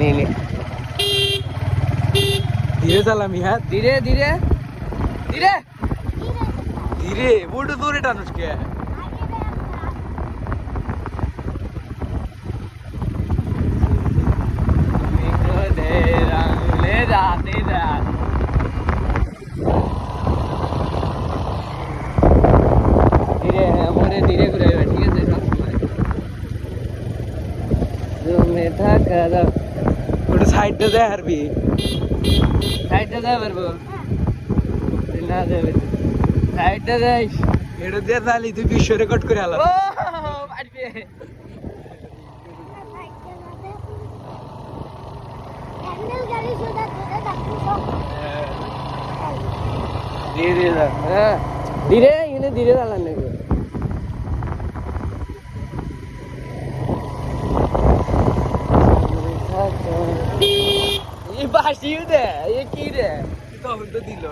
নে নে ধীরে চালামি হ্যাঁ ধীরে ধীরে ধীরে ধীরে বড় দূরে টানুস কে ধীরে মনে ধীরে ঘুরে ঠিক আছে সবসময় জমে থাকা দাও ওটা সাইডটা দেয় হারবি সাইডটা দেয় পারবো না দেবে সাইডটা দেয় এটা দিয়ে তাহলে তুই বিশ্ব রেকর্ড করে আলাদা ও পারবে ধীরে ধীরে যা হ্যাঁ ধীরে এখানে ধীরে চালান নাকি এই বাসিও দে এ কি রে তখন তো দিল